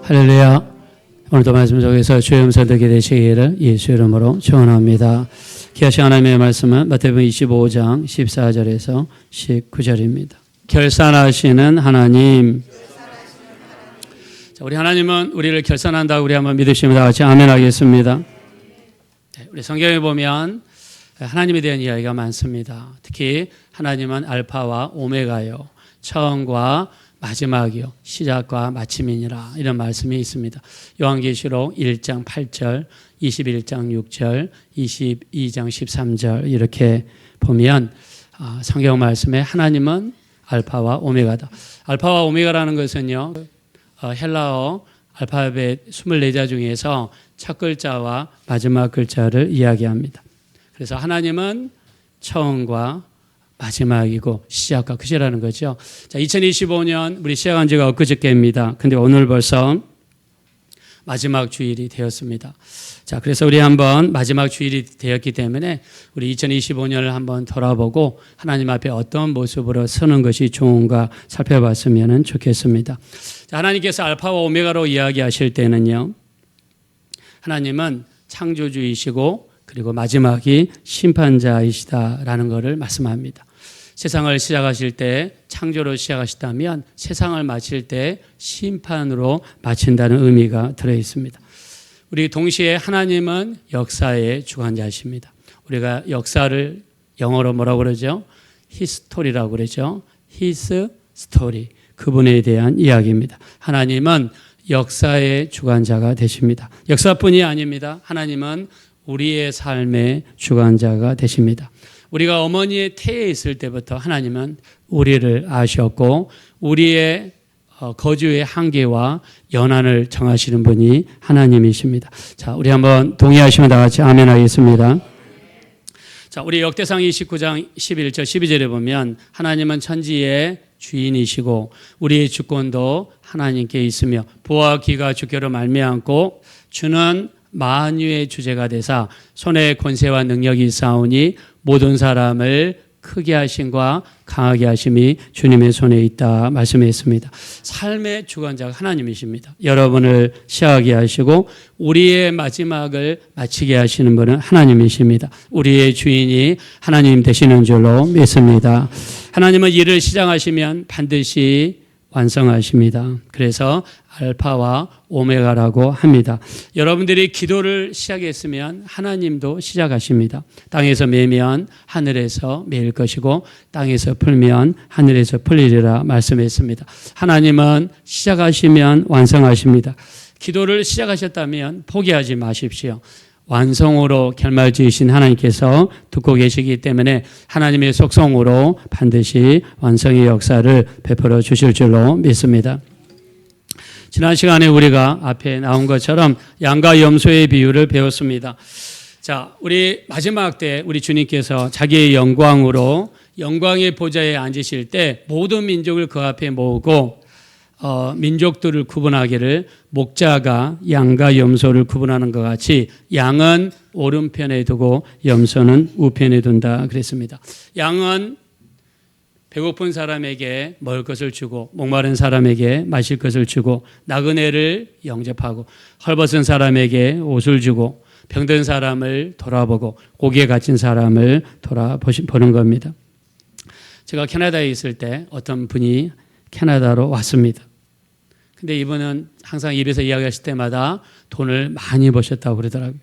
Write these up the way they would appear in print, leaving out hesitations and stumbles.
할렐루야. 오늘도 말씀 속에서 주의 음성 듣게 되시기를 예수 이름으로 축원합니다. 귀하신 하나님의 말씀은 마태복음 25장 14절에서 19절입니다. 결산하시는 하나님. 자, 우리 하나님은 우리를 결산한다고 우리 한번 믿으시면 다 같이 아멘 하겠습니다. 네, 우리 성경에 보면 하나님에 대한 이야기가 많습니다. 특히 하나님은 알파와 오메가요, 처음과 마지막이요, 시작과 마침이니라, 이런 말씀이 있습니다. 요한계시록 1장 8절, 21장 6절, 22장 13절 이렇게 보면 성경 말씀에 하나님은 알파와 오메가다. 알파와 오메가라는 것은요, 헬라어 알파벳 24자 중에서 첫 글자와 마지막 글자를 이야기합니다. 그래서 하나님은 처음과 마지막이고 시작과 끝이라는 거죠. 자, 2025년 우리 시작한 지가 엊그저께입니다. 근데 오늘 벌써 마지막 주일이 되었습니다. 자, 그래서 우리 한번 마지막 주일이 되었기 때문에 우리 2025년을 한번 돌아보고 하나님 앞에 어떤 모습으로 서는 것이 좋은가 살펴봤으면 좋겠습니다. 자, 하나님께서 알파와 오메가로 이야기하실 때는요, 하나님은 창조주이시고 그리고 마지막이 심판자이시다라는 것을 말씀합니다. 세상을 시작하실 때 창조로 시작하시다면 세상을 마칠 때 심판으로 마친다는 의미가 들어 있습니다. 우리 동시에 하나님은 역사의 주관자이십니다. 우리가 역사를 영어로 뭐라고 그러죠? 히스토리라고 그러죠. His story. 그분에 대한 이야기입니다. 하나님은 역사의 주관자가 되십니다. 역사뿐이 아닙니다. 하나님은 우리의 삶의 주관자가 되십니다. 우리가 어머니의 태에 있을 때부터 하나님은 우리를 아셨고 우리의 거주의 한계와 연한을 정하시는 분이 하나님이십니다. 자, 우리 한번 동의하시면 다 같이 아멘 하겠습니다. 자, 우리 역대상 29장 11절 12절에 보면 하나님은 천지의 주인이시고 우리의 주권도 하나님께 있으며 보아 기가 주께로 말미암고 주는 만유의 주제가 되사 손에 권세와 능력이 있사오니 모든 사람을 크게 하심과 강하게 하심이 주님의 손에 있다 말씀했습니다. 삶의 주관자가 하나님이십니다. 여러분을 시작하게 하시고 우리의 마지막을 마치게 하시는 분은 하나님이십니다. 우리의 주인이 하나님 되시는 줄로 믿습니다. 하나님은 일을 시작하시면 반드시 완성하십니다. 그래서 알파와 오메가라고 합니다. 여러분들이 기도를 시작했으면 하나님도 시작하십니다. 땅에서 매면 하늘에서 매일 것이고 땅에서 풀면 하늘에서 풀리리라 말씀했습니다. 하나님은 시작하시면 완성하십니다. 기도를 시작하셨다면 포기하지 마십시오. 완성으로 결말지으신 하나님께서 듣고 계시기 때문에 하나님의 속성으로 반드시 완성의 역사를 베풀어 주실 줄로 믿습니다. 지난 시간에 우리가 앞에 나온 것처럼 양과 염소의 비유를 배웠습니다. 자, 우리 마지막 때 우리 주님께서 자기의 영광으로 영광의 보좌에 앉으실 때 모든 민족을 그 앞에 모으고 민족들을 구분하기를 목자가 양과 염소를 구분하는 것 같이 양은 오른편에 두고 염소는 우편에 둔다 그랬습니다. 양은 배고픈 사람에게 먹을 것을 주고 목마른 사람에게 마실 것을 주고 나그네를 영접하고 헐벗은 사람에게 옷을 주고 병든 사람을 돌아보고 고기에 갇힌 사람을 돌아보는 겁니다. 제가 캐나다에 있을 때 어떤 분이 캐나다로 왔습니다. 근데 이분은 항상 입에서 이야기하실 때마다 돈을 많이 버셨다고 그러더라고요.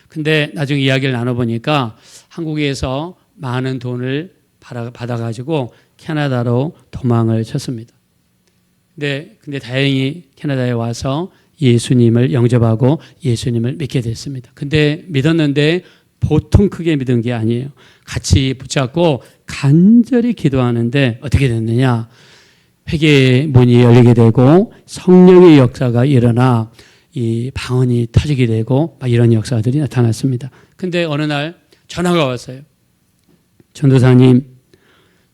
근데 나중에 이야기를 나눠보니까 한국에서 많은 돈을 받아가지고 캐나다로 도망을 쳤습니다. 근데 다행히 캐나다에 와서 예수님을 영접하고 예수님을 믿게 됐습니다. 근데 믿었는데 보통 크게 믿은 게 아니에요. 같이 붙잡고 간절히 기도하는데 어떻게 됐느냐? 회개의 문이 열리게 되고 성령의 역사가 일어나 이 방언이 터지게 되고 막 이런 역사들이 나타났습니다. 근데 어느 날 전화가 왔어요. 전도사님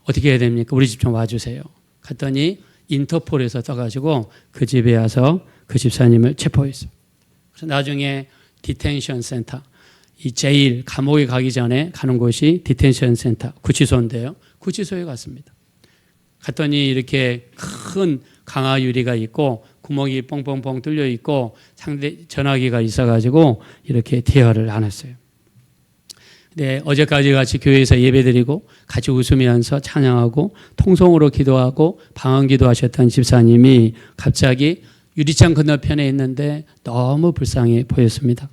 어떻게 해야 됩니까? 우리 집 좀 와주세요. 갔더니 인터폴에서 떠가지고 그 집에 와서 그 집사님을 체포했어요. 그래서 나중에 디텐션 센터, 이 제일 감옥에 가기 전에 가는 곳이 디텐션 센터, 구치소인데요. 구치소에 갔습니다. 갔더니 이렇게 큰 강화 유리가 있고 구멍이 뻥뻥뻥 뚫려 있고 상대 전화기가 있어가지고 이렇게 대화를 나눴어요. 네, 어제까지 같이 교회에서 예배드리고 같이 웃으면서 찬양하고 통성으로 기도하고 방언 기도하셨던 집사님이 갑자기 유리창 건너편에 있는데 너무 불쌍해 보였습니다.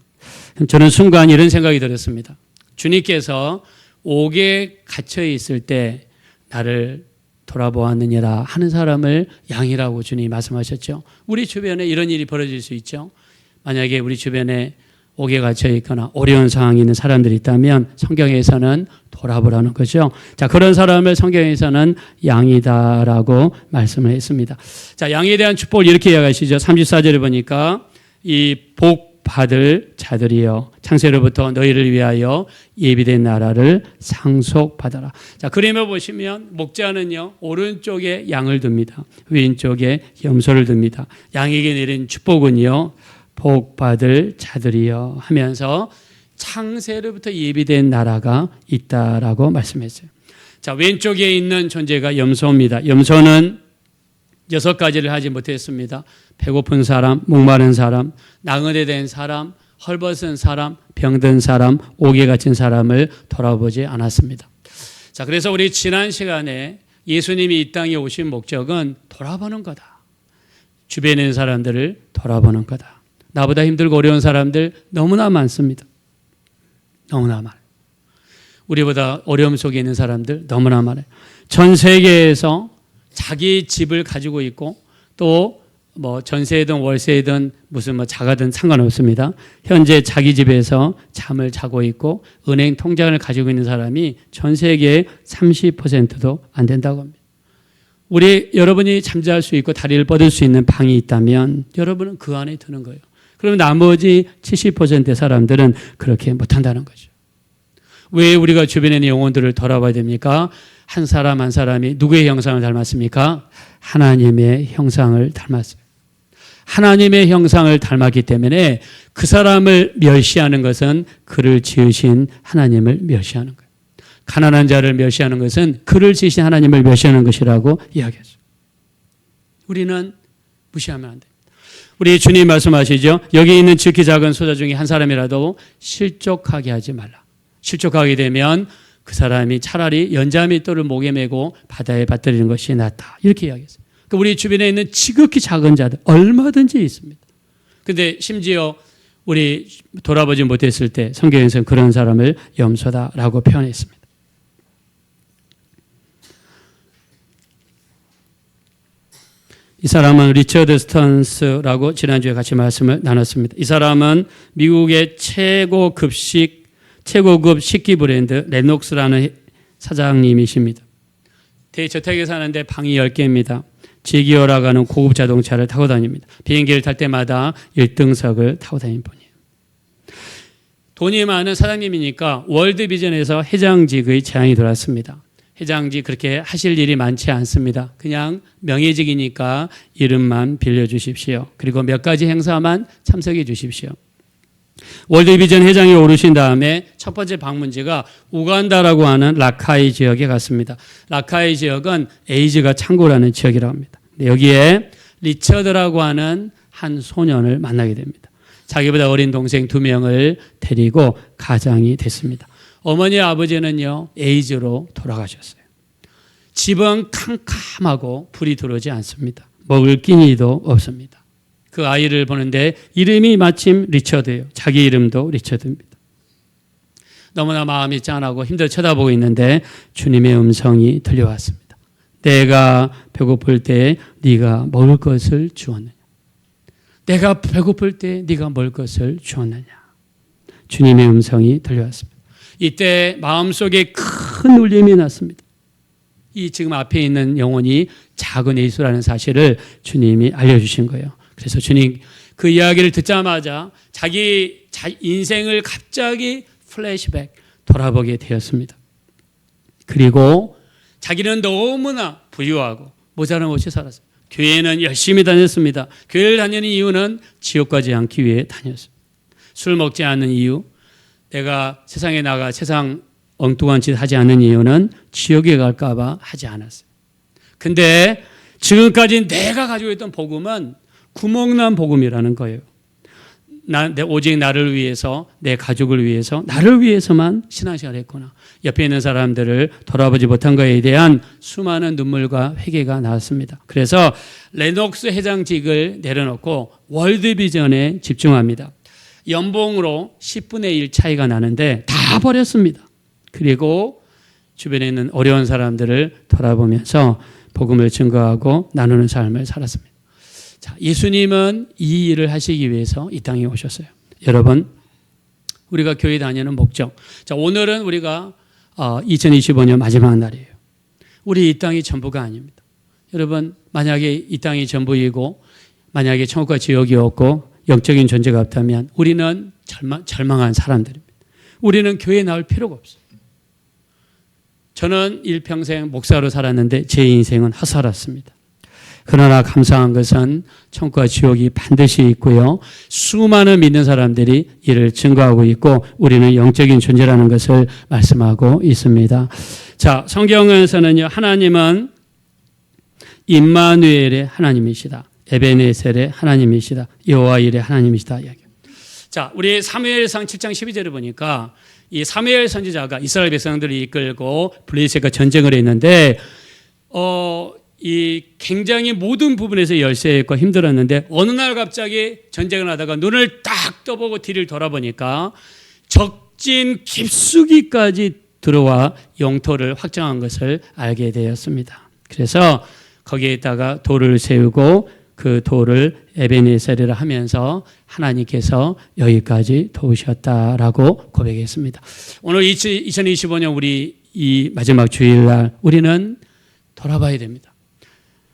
저는 순간 이런 생각이 들었습니다. 주님께서 옥에 갇혀 있을 때 나를 돌아보았느니라 하는 사람을 양이라고 주님이 말씀하셨죠. 우리 주변에 이런 일이 벌어질 수 있죠. 만약에 우리 주변에 옥에 갇혀 있거나 어려운 상황이 있는 사람들이 있다면 성경에서는 돌아보라는 거죠. 자, 그런 사람을 성경에서는 양이다라고 말씀을 했습니다. 자, 양에 대한 축복을 이렇게 이야기하시죠. 34절에 보니까 이 복 받을 자들이여 창세로부터 너희를 위하여 예비된 나라를 상속받아라. 자, 그림을 보시면 목자는요 오른쪽에 양을 둡니다. 왼쪽에 염소를 둡니다. 양에게 내린 축복은요 복 받을 자들이여 하면서 창세로부터 예비된 나라가 있다라고 말씀했어요. 자, 왼쪽에 있는 존재가 염소입니다. 염소는 6가지를 하지 못했습니다. 배고픈 사람, 목마른 사람, 나그네 된 사람, 헐벗은 사람, 병든 사람, 옥에 갇힌 사람을 돌아보지 않았습니다. 자, 그래서 우리 지난 시간에 예수님이 이 땅에 오신 목적은 돌아보는 거다. 주변에 있는 사람들을 돌아보는 거다. 나보다 힘들고 어려운 사람들 너무나 많습니다. 너무나 많아요. 우리보다 어려움 속에 있는 사람들 너무나 많아요. 전 세계에서 자기 집을 가지고 있고 또 뭐 전세든 월세든 무슨 뭐 자가든 상관없습니다. 현재 자기 집에서 잠을 자고 있고 은행 통장을 가지고 있는 사람이 전 세계의 30%도 안 된다고 합니다. 여러분이 잠잘 수 있고 다리를 뻗을 수 있는 방이 있다면 여러분은 그 안에 드는 거예요. 그러면 나머지 70%의 사람들은 그렇게 못한다는 거죠. 왜 우리가 주변에 있는 영혼들을 돌아봐야 됩니까? 한 사람 한 사람이 누구의 형상을 닮았습니까? 하나님의 형상을 닮았어요. 하나님의 형상을 닮았기 때문에 그 사람을 멸시하는 것은 그를 지으신 하나님을 멸시하는 거예요. 가난한 자를 멸시하는 것은 그를 지으신 하나님을 멸시하는 것이라고 이야기했어요. 우리는 무시하면 안 돼요. 우리 주님 말씀하시죠. 여기 있는 지극히 작은 소자 중에 한 사람이라도 실족하게 하지 말라. 실족하게 되면 그 사람이 차라리 연자맷돌을 목에 메고 바다에 빠뜨리는 것이 낫다. 이렇게 이야기했어요. 그러니까 우리 주변에 있는 지극히 작은 자들 얼마든지 있습니다. 그런데 심지어 우리 돌아보지 못했을 때 성경에서는 그런 사람을 염소다라고 표현했습니다. 이 사람은 리처드 스턴스라고 지난주에 같이 말씀을 나눴습니다. 이 사람은 미국의 최고급 식기 브랜드 레녹스라는 사장님이십니다. 대저택에 사는데 방이 10개입니다. 제기어라고 하는 고급 자동차를 타고 다닙니다. 비행기를 탈 때마다 1등석을 타고 다니는 분이에요. 돈이 많은 사장님이니까 월드비전에서 회장직의 제안이 들어왔습니다. 회장직 그렇게 하실 일이 많지 않습니다. 그냥 명예직이니까 이름만 빌려주십시오. 그리고 몇 가지 행사만 참석해 주십시오. 월드비전 회장이 오르신 다음에 첫 번째 방문지가 우간다라고 하는 라카이 지역에 갔습니다. 라카이 지역은 에이즈가 창고라는 지역이라고 합니다. 여기에 리처드라고 하는 한 소년을 만나게 됩니다. 자기보다 어린 동생 2명을 데리고 가장이 됐습니다. 어머니 아버지는요 에이즈로 돌아가셨어요. 집은 캄캄하고 불이 들어오지 않습니다. 먹을 끼니도 없습니다. 그 아이를 보는데 이름이 마침 리처드예요. 자기 이름도 리처드입니다. 너무나 마음이 짠하고 힘들어 쳐다보고 있는데 주님의 음성이 들려왔습니다. 내가 배고플 때 네가 먹을 것을 주었느냐? 내가 배고플 때 네가 먹을 것을 주었느냐? 주님의 음성이 들려왔습니다. 이때 마음속에 큰 울림이 났습니다. 이 지금 앞에 있는 영혼이 작은 예수라는 사실을 주님이 알려주신 거예요. 그래서 주님 그 이야기를 듣자마자 자기 인생을 갑자기 플래시백 돌아보게 되었습니다. 그리고 자기는 너무나 부유하고 모자란 곳에 살았어요. 교회는 열심히 다녔습니다. 교회를 다니는 이유는 지옥 가지 않기 위해 다녔어요. 술 먹지 않는 이유, 내가 세상에 나가 세상 엉뚱한 짓 하지 않는 이유는 지옥에 갈까 봐 하지 않았어요. 근데 지금까지 내가 가지고 있던 복음은 구멍난 복음이라는 거예요. 오직 나를 위해서, 내 가족을 위해서, 나를 위해서만 신앙생활을 했구나. 옆에 있는 사람들을 돌아보지 못한 것에 대한 수많은 눈물과 회개가 나왔습니다. 그래서 레녹스 회장직을 내려놓고 월드비전에 집중합니다. 연봉으로 10분의 1 차이가 나는데 다 버렸습니다. 그리고 주변에 있는 어려운 사람들을 돌아보면서 복음을 증거하고 나누는 삶을 살았습니다. 자, 예수님은 이 일을 하시기 위해서 이 땅에 오셨어요. 여러분, 우리가 교회 다니는 목적. 자, 오늘은 우리가 2025년 마지막 날이에요. 우리 이 땅이 전부가 아닙니다. 여러분, 만약에 이 땅이 전부이고 만약에 천국과 지옥이 없고 영적인 존재가 없다면 우리는 절망한 사람들입니다. 우리는 교회에 나올 필요가 없어요. 저는 일평생 목사로 살았는데 제 인생은 헛살았습니다. 그러나 감사한 것은 천국과 지옥이 반드시 있고요. 수많은 믿는 사람들이 이를 증거하고 있고 우리는 영적인 존재라는 것을 말씀하고 있습니다. 자, 성경에서는요, 하나님은 임마누엘의 하나님이시다. 에베네셀의 하나님이시다. 여호와 일의 하나님이시다. 이야기합니다. 자, 우리 사무엘상 7장 12절을 보니까 이 사무엘 선지자가 이스라엘 백성들을 이끌고 블레셋과 전쟁을 했는데 이 굉장히 모든 부분에서 열세했고 힘들었는데 어느 날 갑자기 전쟁을 하다가 눈을 딱 떠보고 뒤를 돌아보니까 적진 깊숙이까지 들어와 영토를 확장한 것을 알게 되었습니다. 그래서 거기에다가 돌을 세우고 그 돌을 에베네셀이라 하면서 하나님께서 여기까지 도우셨다라고 고백했습니다. 오늘 2025년 우리 이 마지막 주일날 우리는 돌아봐야 됩니다.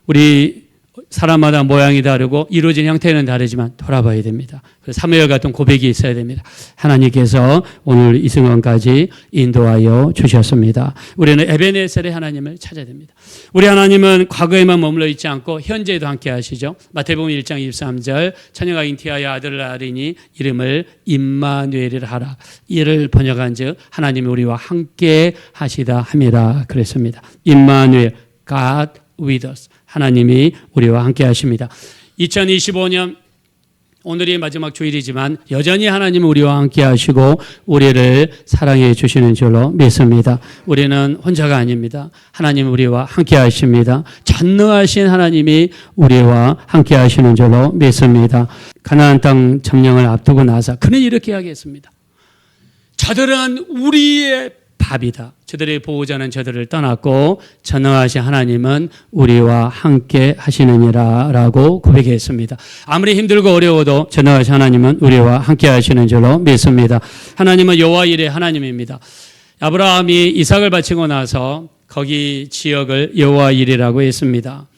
우리 사람마다 모양이 다르고 이루어진 형태는 다르지만 돌아봐야 됩니다. 그래서 사무엘 같은 고백이 있어야 됩니다. 하나님께서 오늘 이 순간까지 인도하여 주셨습니다. 우리는 에베네셀의 하나님을 찾아야 됩니다. 우리 하나님은 과거에만 머물러 있지 않고 현재에도 함께 하시죠. 마태복음 1장 23절 처녀가 잉태하여 아들을 낳으리니 이름을 임마누엘이라 하라. 이를 번역한 즉 하나님이 우리와 함께 하시다 함이라 그랬습니다. 임마누엘, God with us. 하나님이 우리와 함께 하십니다. 2025년 오늘이 마지막 주일이지만 여전히 하나님은 우리와 함께 하시고 우리를 사랑해 주시는 줄로 믿습니다. 우리는 혼자가 아닙니다. 하나님은 우리와 함께 하십니다. 전능하신 하나님이 우리와 함께 하시는 줄로 믿습니다. 가나안 땅 점령을 앞두고 나서 그는 이렇게 이야기했습니다. 저들은 우리의 밥이다. 저들의 보호자는 저들을 떠났고 전능하신 하나님은 우리와 함께 하시느니라 라고 고백했습니다. 아무리 힘들고 어려워도 전능하신 하나님은 우리와 함께 하시는 줄로 믿습니다. 하나님은 여호와 일의 하나님입니다. 아브라함이 이삭을 바치고 나서 거기 지역을 여호와 일이라고 했습니다.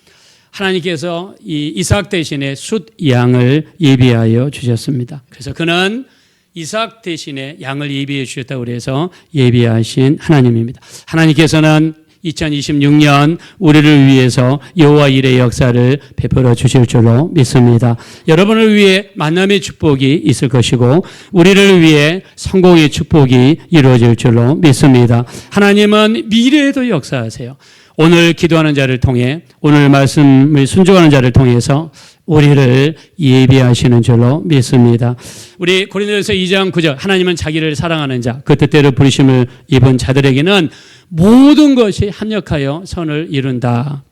하나님께서 이 이삭 대신에 숫 양을 예비하여 주셨습니다. 그래서 그는 이삭 대신에 양을 예비해 주셨다고 그래서 예비하신 하나님입니다. 하나님께서는 2026년 우리를 위해서 여호와 일의 역사를 베풀어 주실 줄로 믿습니다. 여러분을 위해 만남의 축복이 있을 것이고 우리를 위해 성공의 축복이 이루어질 줄로 믿습니다. 하나님은 미래에도 역사하세요. 오늘 기도하는 자를 통해 오늘 말씀을 순종하는 자를 통해서 우리를 예비하시는 줄로 믿습니다. 우리 고린도전서 2장 9절 하나님은 자기를 사랑하는 자 그 뜻대로 부르심을 입은 자들에게는 모든 것이 합력하여 선을 이룬다.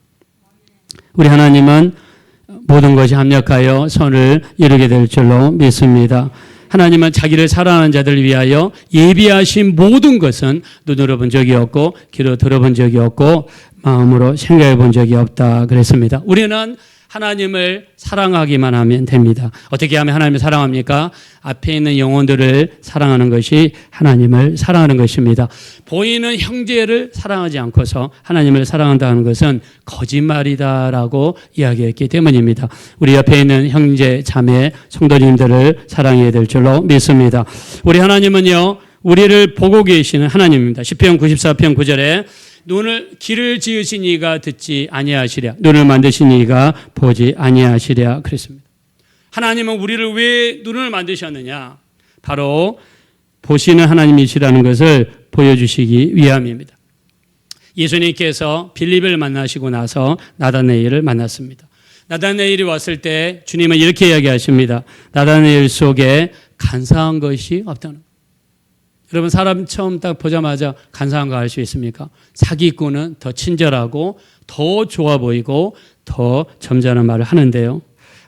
우리 하나님은 모든 것이 합력하여 선을 이루게 될 줄로 믿습니다. 하나님은 자기를 사랑하는 자들을 위하여 예비하신 모든 것은 눈으로 본 적이 없고 귀로 들어본 적이 없고 마음으로 생각해 본 적이 없다 그랬습니다. 우리는 하나님을 사랑하기만 하면 됩니다. 어떻게 하면 하나님을 사랑합니까? 앞에 있는 영혼들을 사랑하는 것이 하나님을 사랑하는 것입니다. 보이는 형제를 사랑하지 않고서 하나님을 사랑한다는 것은 거짓말이다라고 이야기했기 때문입니다. 우리 옆에 있는 형제, 자매, 성도님들을 사랑해야 될 줄로 믿습니다. 우리 하나님은요, 우리를 보고 계시는 하나님입니다. 시편 94편 9절에 길을 지으신 이가 듣지 아니하시랴 눈을 만드신 이가 보지 아니하시랴 그랬습니다. 하나님은 우리를 왜 눈을 만드셨느냐? 바로 보시는 하나님이시라는 것을 보여주시기 위함입니다. 예수님께서 빌립을 만나시고 나서 나다나엘을 만났습니다. 나다나엘이 왔을 때 주님은 이렇게 이야기하십니다. 나다나엘 속에 간사한 것이 없다는 거예요. 여러분, 사람 처음 딱 보자마자 간사한 거 알 수 있습니까? 사기꾼은 더 친절하고 더 좋아 보이고 더 점잖은 말을 하는데요.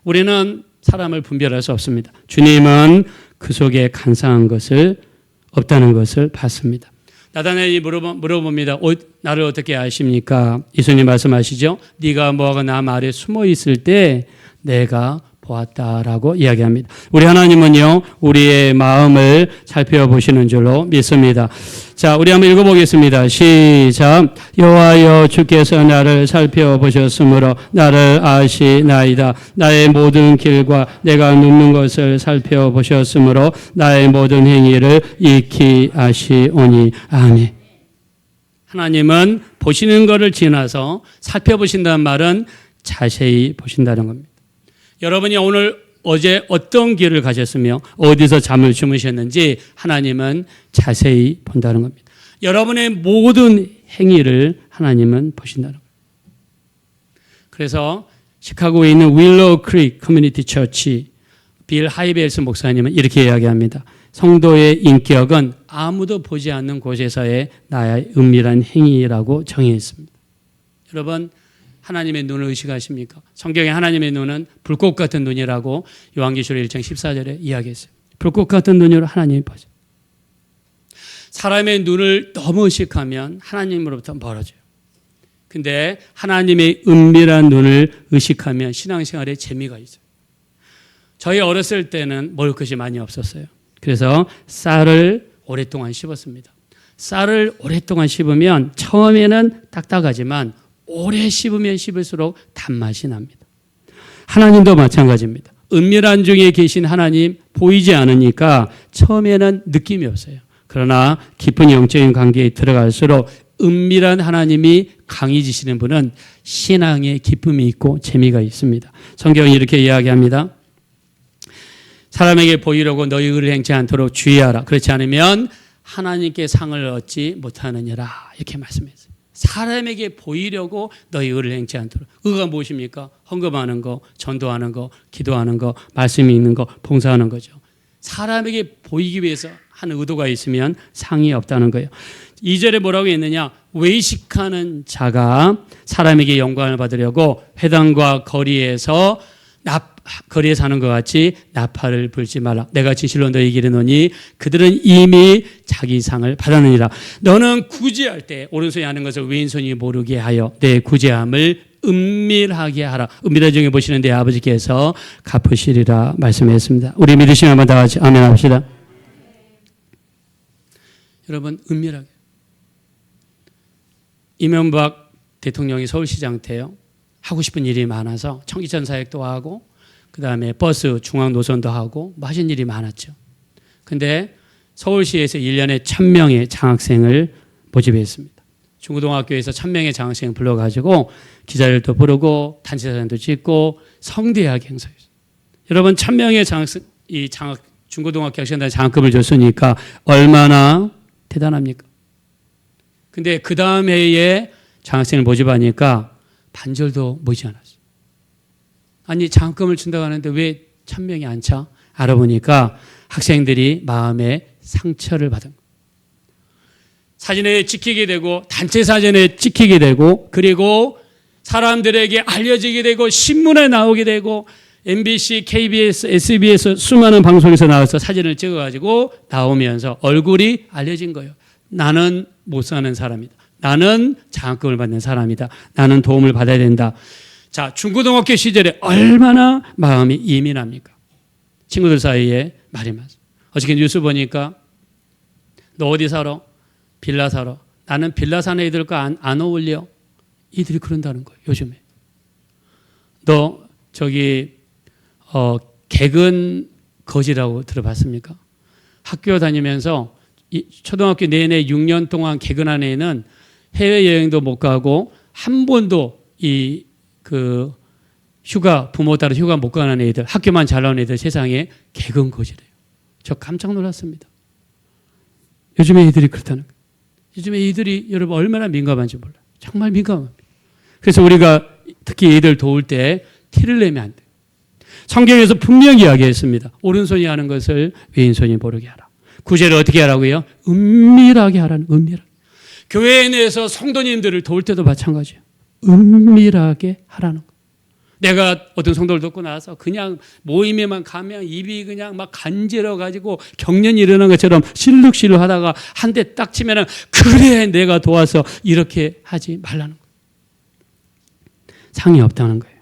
우리는 사람을 분별할 수 없습니다. 주님은 그 속에 간사한 것을 없다는 것을 봤습니다. 나다나엘이 물어봅니다. 나를 어떻게 아십니까? 예수님 말씀하시죠. 네가 뭐가 나 말에 숨어 있을 때 내가 보았다라고 이야기합니다. 우리 하나님은요, 우리의 마음을 살펴보시는 줄로 믿습니다. 자, 우리 한번 읽어보겠습니다. 시작. 여호와여, 주께서 나를 살펴보셨으므로 나를 아시나이다. 나의 모든 길과 내가 눕는 것을 살펴보셨으므로 나의 모든 행위를 익히 아시오니. 아멘. 하나님은 보시는 것을 지나서 살펴보신다는 말은 자세히 보신다는 겁니다. 여러분이 어제 어떤 길을 가셨으며 어디서 잠을 주무셨는지 하나님은 자세히 본다는 겁니다. 여러분의 모든 행위를 하나님은 보신다는 겁니다. 그래서 시카고에 있는 윌로우 크릭 커뮤니티 처치 빌 하이벨스 목사님은 이렇게 이야기합니다. 성도의 인격은 아무도 보지 않는 곳에서의 나의 은밀한 행위라고 정의했습니다. 여러분, 하나님의 눈을 의식하십니까? 성경에 하나님의 눈은 불꽃 같은 눈이라고 요한계시록 1장 14절에 이야기했어요. 불꽃 같은 눈으로 하나님이 보죠. 사람의 눈을 너무 의식하면 하나님으로부터 멀어져요. 근데 하나님의 은밀한 눈을 의식하면 신앙생활에 재미가 있어요. 저희 어렸을 때는 먹을 것이 많이 없었어요. 그래서 쌀을 오랫동안 씹었습니다. 쌀을 오랫동안 씹으면 처음에는 딱딱하지만 오래 씹으면 씹을수록 단맛이 납니다. 하나님도 마찬가지입니다. 은밀한 중에 계신 하나님 보이지 않으니까 처음에는 느낌이 없어요. 그러나 깊은 영적인 관계에 들어갈수록 은밀한 하나님이 강해지시는 분은 신앙에 기쁨이 있고 재미가 있습니다. 성경이 이렇게 이야기합니다. 사람에게 보이려고 너희 의를 행치 않도록 주의하라. 그렇지 않으면 하나님께 상을 얻지 못하느니라. 이렇게 말씀했어요. 사람에게 보이려고 너희 의를 행치 않도록. 의가 무엇입니까? 헌금하는 거, 전도하는 거, 기도하는 거, 말씀이 있는 거, 봉사하는 거죠. 사람에게 보이기 위해서 하는 의도가 있으면 상이 없다는 거예요. 2절에 뭐라고 했느냐? 외식하는 자가 사람에게 영광을 받으려고 회당과 거리에서 사는 것 같이 나팔을 불지 말라. 내가 진실로 너희에게 이르노니 그들은 이미 자기 상을 받았느니라. 너는 구제할 때 오른손이 하는 것을 왼손이 모르게 하여 내 구제함을 은밀하게 하라. 은밀한 중에 보시는 내 아버지께서 갚으시리라 말씀했습니다. 우리 믿으시면 한번 다 같이 아멘 합시다. 여러분, 은밀하게. 이명박 대통령이 서울시장 때요. 하고 싶은 일이 많아서 청기천 사역도 하고 그 다음에 버스 중앙 노선도 하고 하신 일이 많았죠. 근데 서울시에서 1년에 1000명의 장학생을 모집했습니다. 중고등학교에서 1000명의 장학생을 불러가지고 기자들도 부르고 단체사진도 찍고 성대하게 행사했어요. 여러분, 1000명의 중고등학교 학생들 장학금을 줬으니까 얼마나 대단합니까? 근데 그 다음 해에 장학생을 모집하니까 반절도 모이지 않았어요. 아니, 장학금을 준다고 하는데 왜 1000명이 안 차? 알아보니까 학생들이 마음에 상처를 받은 거예요. 사진에 찍히게 되고 단체 사진에 찍히게 되고 그리고 사람들에게 알려지게 되고 신문에 나오게 되고 MBC, KBS, SBS 수많은 방송에서 나와서 사진을 찍어가지고 나오면서 얼굴이 알려진 거예요. 나는 못 사는 사람이다. 나는 장학금을 받는 사람이다. 나는 도움을 받아야 된다. 자, 중고등학교 시절에 얼마나 마음이 예민합니까? 친구들 사이에 말이 많아요. 어저께 뉴스 보니까 너 어디 살아? 빌라 살아. 나는 빌라 사는 애들과 안 어울려. 이들이 그런다는 거예요, 요즘에. 너 개근 거지라고 들어봤습니까? 학교 다니면서 초등학교 내내 6년 동안 개근한 애는 해외여행도 못 가고 한 번도 휴가, 부모 따라 휴가 못 가는 애들, 학교만 잘 나오는 애들 세상에 개근 거지래요. 저 깜짝 놀랐습니다. 요즘에 애들이 그렇다는 거예요. 요즘에 애들이 여러분 얼마나 민감한지 몰라요. 정말 민감합니다. 그래서 우리가 특히 애들 도울 때 티를 내면 안 돼요. 성경에서 분명히 이야기했습니다. 오른손이 하는 것을 왼손이 모르게 하라. 구제를 어떻게 하라고요? 은밀하게 하라는, 은밀하게. 교회 내에서 성도님들을 도울 때도 마찬가지예요. 은밀하게 하라는 거. 내가 어떤 성도를 돕고 나서 그냥 모임에만 가면 입이 그냥 막 간지러가지고 경련이 일어난 것처럼 실룩실룩 하다가 한 대 딱 치면은 그래 내가 도와서 이렇게 하지 말라는 거예요. 상이 없다는 거예요.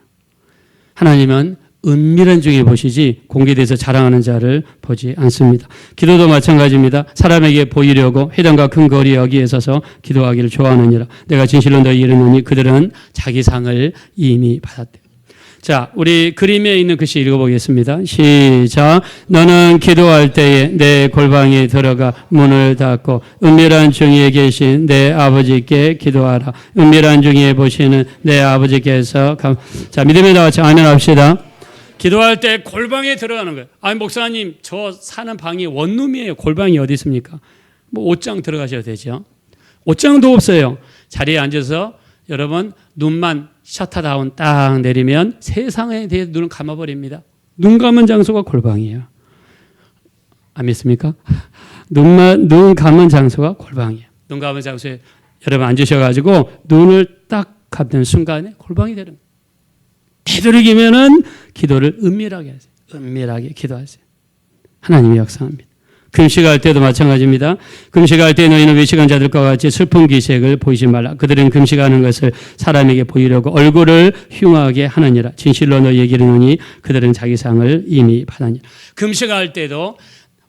하나님은 은밀한 중에 보시지 공개돼서 자랑하는 자를 보지 않습니다. 기도도 마찬가지입니다. 사람에게 보이려고 회당과 큰 거리 여기에 서서 기도하기를 좋아하느니라. 내가 진실로 너희에게 이르노니 그들은 자기 상을 이미 받았대요. 자, 우리 그림에 있는 글씨 읽어보겠습니다. 시작. 너는 기도할 때에 내 골방에 들어가 문을 닫고 은밀한 중에 계신 내 아버지께 기도하라. 은밀한 중에 보시는 내 아버지께서 자, 믿음에 다 같이 아멘 합시다. 기도할 때 골방에 들어가는 거예요. 아니, 목사님, 저 사는 방이 원룸이에요. 골방이 어디 있습니까? 뭐 옷장 들어가셔도 되죠. 옷장도 없어요. 자리에 앉아서 여러분 눈만 셔터다운 딱 내리면 세상에 대해 눈을 감아버립니다. 눈 감은 장소가 골방이에요. 안 믿습니까? 눈 감은 장소가 골방이에요. 눈 감은 장소에 여러분 앉으셔가지고 눈을 딱 감는 순간에 골방이 되는 거예요. 되도록이면은 기도를 은밀하게 하세요. 은밀하게 기도하세요. 하나님이 역사합니다. 금식할 때도 마찬가지입니다. 금식할 때 너희는 외식한 자들과 같이 슬픈 기색을 보이지 말라. 그들은 금식하는 것을 사람에게 보이려고 얼굴을 흉하게 하느니라. 진실로 너희에게 이르노니 그들은 자기 상을 이미 받았느니라. 금식할 때도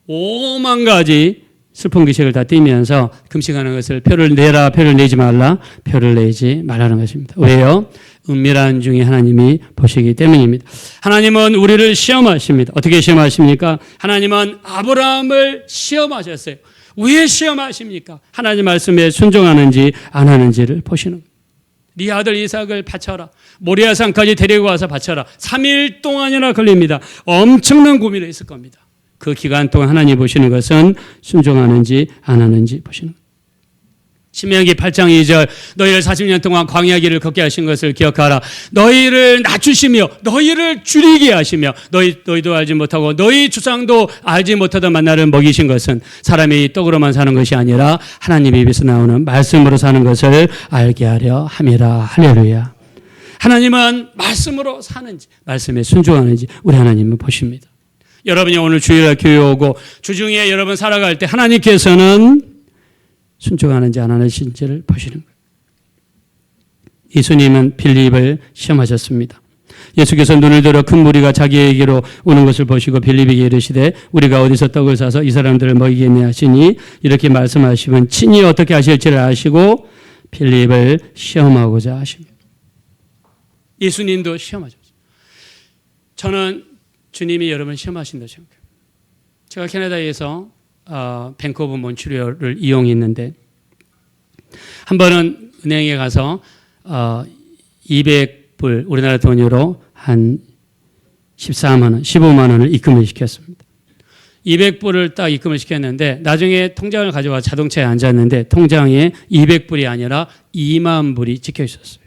5만 가지 슬픈 기색을 다 띠면서 금식하는 것을 표를 내라, 표를 내지 말라, 표를 내지 말라는 것입니다. 왜요? 은밀한 중에 하나님이 보시기 때문입니다. 하나님은 우리를 시험하십니다. 어떻게 시험하십니까? 하나님은 아브라함을 시험하셨어요. 왜 시험하십니까? 하나님 말씀에 순종하는지 안 하는지를 보시는 거예요. 네 아들 이삭을 바쳐라. 모리아산까지 데리고 와서 바쳐라. 3일 동안이나 걸립니다. 엄청난 고민을 했을 겁니다. 그 기간 동안 하나님 보시는 것은 순종하는지 안 하는지 보시는 거예요. 신명기 8장 2절 너희를 40년 동안 광야길을 걷게 하신 것을 기억하라. 너희를 낮추시며 너희를 줄이게 하시며 너희도 알지 못하고 너희 주상도 알지 못하던 만나를 먹이신 것은 사람이 떡으로만 사는 것이 아니라 하나님의 입에서 나오는 말씀으로 사는 것을 알게 하려 함이라. 할렐루야. 하나님은 말씀으로 사는지 말씀에 순종하는지 우리 하나님은 보십니다. 여러분이 오늘 주일날 교회 오고 주중에 여러분 살아갈 때 하나님께서는 순종하는지 안 하는지를 보시는 거예요. 예수님은 빌립을 시험하셨습니다. 예수께서 눈을 들어 큰 무리가 자기에게로 오는 것을 보시고 빌립에게 이르시되 우리가 어디서 떡을 사서 이 사람들을 먹이겠냐 하시니 이렇게 말씀하시면 친히 어떻게 하실지를 아시고 빌립을 시험하고자 하십니다. 예수님도 시험하셨어요. 저는 주님이 여러분을 시험하신다고 생각해요. 제가 캐나다에서 밴쿠버 몬트리올을 이용했는데 한 번은 은행에 가서 200불 우리나라 돈으로 한 14만 원, 15만 원을 입금을 시켰습니다. 200불을 딱 입금을 시켰는데 나중에 통장을 가져와 자동차에 앉았는데 통장에 200불이 아니라 2만 불이 찍혀 있었어요.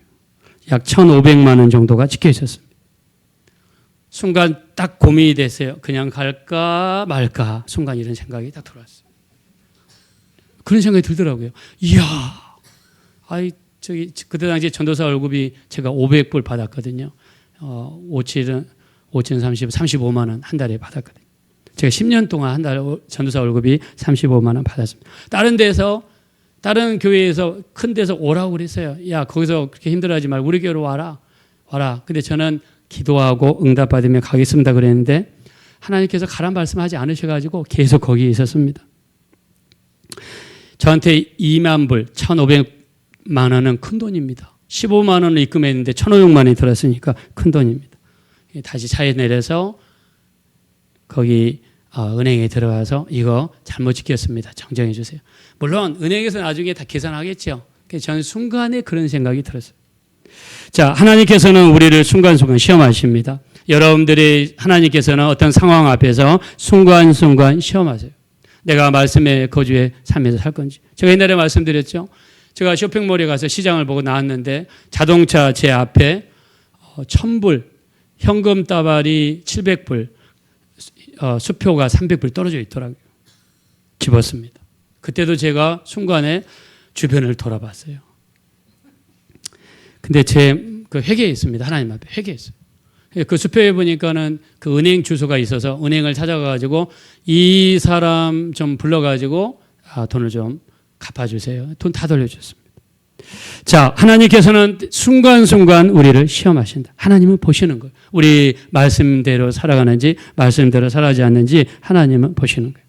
약 1,500만 원 정도가 찍혀 있었습니다. 순간 딱 고민이 됐어요. 그냥 갈까 말까. 순간 이런 생각이 딱 들어왔어요. 그런 생각이 들더라고요. 이야, 그때 당시에 전도사 월급이 제가 500불 받았거든요. 5,7은 35만 원 한 달에 받았거든요. 제가 10년 동안 한 달 전도사 월급이 35만 원 받았습니다. 다른 교회에서 큰 데서 오라고 그랬어요. 야, 거기서 그렇게 힘들어하지 말고 우리 교회로 와라. 근데 저는 기도하고 응답받으며 가겠습니다 그랬는데 하나님께서 가란 말씀하지 않으셔가지고 계속 거기에 있었습니다. 저한테 2만 불, 1,500만 원은 큰 돈입니다. 15만 원을 입금했는데 1,500만 원이 들었으니까 큰 돈입니다. 다시 차에 내려서 거기 은행에 들어가서 이거 잘못 지켰습니다. 정정해 주세요. 물론 은행에서 나중에 다 계산하겠죠. 그래서 저는 순간에 그런 생각이 들었어요. 자, 하나님께서는 우리를 순간순간 시험하십니다. 여러분들이 하나님께서는 어떤 상황 앞에서 순간순간 시험하세요. 내가 말씀의 거주에 살면서 살 건지. 제가 옛날에 말씀드렸죠. 제가 쇼핑몰에 가서 시장을 보고 나왔는데 자동차 제 앞에 1,000불, 현금 따발이 700불, 수표가 300불 떨어져 있더라고요. 집었습니다. 그때도 제가 순간에 주변을 돌아봤어요. 근데 제 그 회개했습니다. 하나님 앞에 회개했어요. 그 수표에 보니까는 그 은행 주소가 있어서 은행을 찾아가가지고 이 사람 좀 불러가지고 돈을 좀 갚아주세요. 돈 다 돌려줬습니다. 자, 하나님께서는 순간순간 우리를 시험하신다. 하나님은 보시는 거예요. 우리 말씀대로 살아가는지 말씀대로 살아가지 않는지 하나님은 보시는 거예요.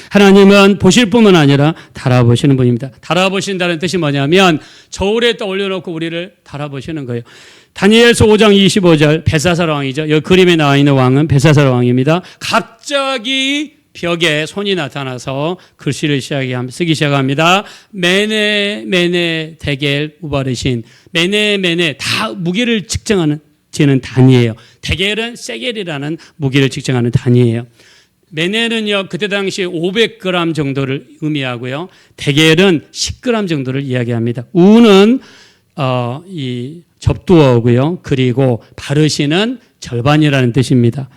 하나님은 보실 뿐만 아니라 달아보시는 분입니다. 달아보신다는 뜻이 뭐냐면 저울에 떠올려놓고 우리를 달아보시는 거예요. 다니엘서 5장 25절 벨사살 왕이죠. 여기 그림에 나와 있는 왕은 벨사살 왕입니다. 갑자기 벽에 손이 나타나서 글씨를 쓰기 시작합니다. 메네 메네 데겔 우바르신. 메네 메네 다 무게를 측정하는 지는 단위예요. 데겔은 세겔이라는 무게를 측정하는 단위예요. 메네는요 그때 당시 500g 정도를 의미하고요. 데겔은 10g 정도를 이야기합니다. 우는 이 접두어고요. 그리고 바르신은 절반이라는 뜻입니다.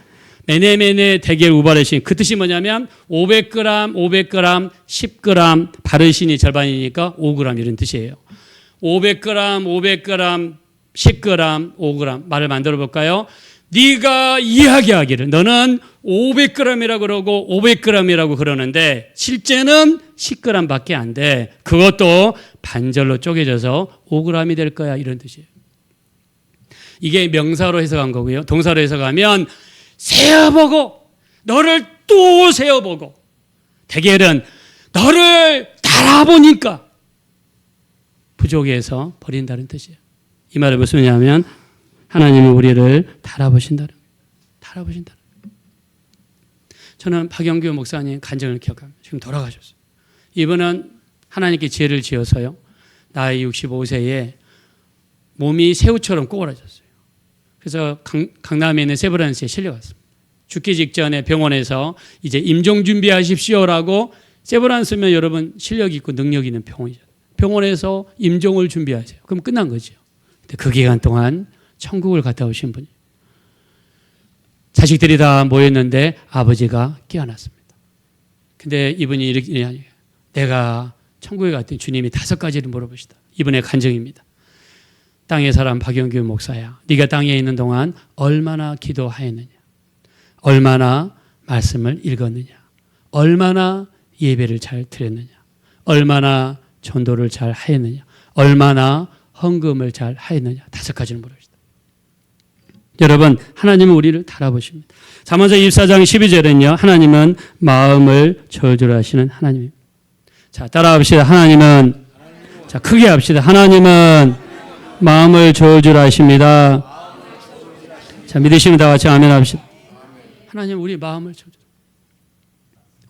메네 데겔 우바르신 그 뜻이 뭐냐면 500g 10g 바르신이 절반이니까 5g 이런 뜻이에요. 500g 10g 5g 말을 만들어 볼까요? 네가 이야기하기를 너는 500g이라고 그러고 500g이라고 그러는데 실제는 10g밖에 안 돼. 그것도 반절로 쪼개져서 5g이 될 거야 이런 뜻이에요. 이게 명사로 해석한 거고요. 동사로 해석하면 세어보고 너를 또 세어보고 데겔은 너를 달아보니까 부족해서 버린다는 뜻이에요. 이 말은 무슨 말이냐면 하나님은 우리를 달아보신다는 거예요. 달아보신다는 거예요. 저는 박영규 목사님 간증을 기억합니다. 지금 돌아가셨어요. 이분은 하나님께 죄를 지어서요. 나이 65세에 몸이 새우처럼 꼬그라졌어요. 그래서 강남에 있는 세브란스에 실려갔습니다. 죽기 직전에 병원에서 이제 임종 준비하십시오라고 세브란스면 여러분 실력 있고 능력 있는 병원이죠. 병원에서 임종을 준비하세요. 그럼 끝난 거죠. 근데 그 기간 동안 천국을 갔다 오신 분이 자식들이 다 모였는데 아버지가 깨어났습니다. 근데 이분이 이렇게 아니에요. 내가 천국에 갔더니 주님이 5가지를 물어보시다. 이분의 간증입니다. 땅의 사람 박영규 목사야. 네가 땅에 있는 동안 얼마나 기도하였느냐. 얼마나 말씀을 읽었느냐. 얼마나 예배를 잘 드렸느냐. 얼마나 전도를 잘 하였느냐. 얼마나 헌금을 잘 하였느냐. 5가지를 물어보시다. 여러분 하나님은 우리를 달아보십니다. 잠언서 24장 12절은요. 하나님은 마음을 저울질하시는 하나님입니다. 자 따라합시다. 하나님은 자 크게 합시다. 하나님은 마음을 저울질하십니다. 자 믿으시면 다 같이 아멘 합시다. 하나님은 우리 마음을 저울질.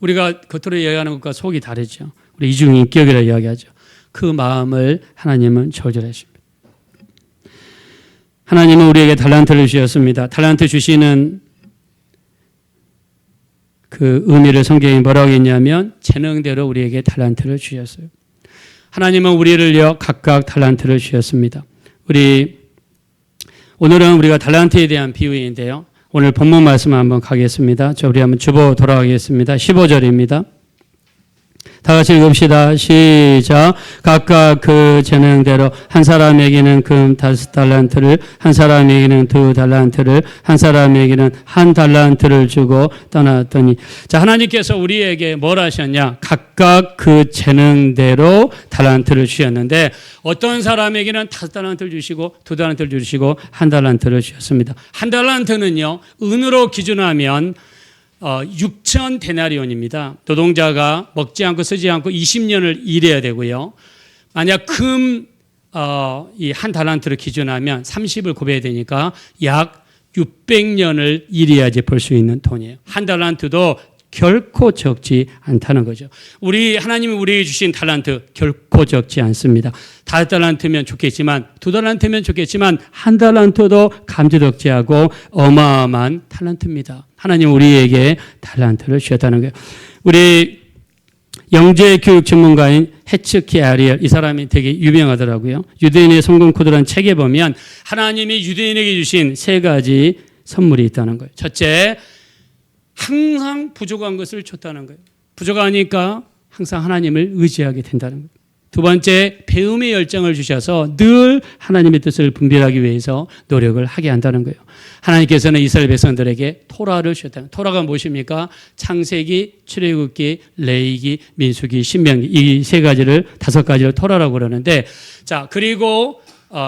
우리가 겉으로 이야기하는 것과 속이 다르죠. 우리 이중인격이라고 이야기하죠. 그 마음을 하나님은 저울질하십니다. 하나님은 우리에게 달란트를 주셨습니다. 달란트 주시는 그 의미를 성경이 뭐라고 했냐면 재능대로 우리에게 달란트를 주셨어요. 하나님은 우리를요 각각 달란트를 주셨습니다. 오늘은 우리가 달란트에 대한 비유인데요. 오늘 본문 말씀 한번 가겠습니다. 우리 한번 주보 돌아가겠습니다. 15절입니다. 다 같이 읽읍시다. 시작. 각각 그 재능대로 한 사람에게는 금 5달란트를, 한 사람에게는 2달란트를, 한 사람에게는 1달란트를 주고 떠났더니. 자, 하나님께서 우리에게 뭘 하셨냐? 각각 그 재능대로 달란트를 주셨는데 어떤 사람에게는 5달란트를 주시고 2달란트를 주시고 1달란트를 주셨습니다. 1달란트는요, 은으로 기준하면 6천 데나리온입니다. 노동자가 먹지 않고 쓰지 않고 20년을 일해야 되고요. 만약 이 1달란트를 기준하면 30을 곱해야 되니까 약 600년을 일해야지 벌 수 있는 돈이에요. 1달란트도 결코 적지 않다는 거죠. 하나님이 우리에게 주신 달란트 결코 적지 않습니다. 5달란트면 좋겠지만 2달란트면 좋겠지만 1달란트도 감지덕지 않고 어마어마한 달란트입니다. 하나님 우리에게 달란트를 주셨다는 거예요. 우리 영재 교육 전문가인 헤츠키 아리엘, 이 사람이 되게 유명하더라고요. 유대인의 성공 코드라는 책에 보면 하나님이 유대인에게 주신 세 가지 선물이 있다는 거예요. 첫째, 항상 부족한 것을 줬다는 거예요. 부족하니까 항상 하나님을 의지하게 된다는 거예요. 두 번째, 배움의 열정을 주셔서 늘 하나님의 뜻을 분별하기 위해서 노력을 하게 한다는 거예요. 하나님께서는 이스라엘 백성들에게 토라를 주셨다. 토라가 무엇입니까? 창세기, 출애굽기, 레위기, 민수기, 신명기, 이 세 가지를, 다섯 가지를 토라라고 그러는데, 자, 그리고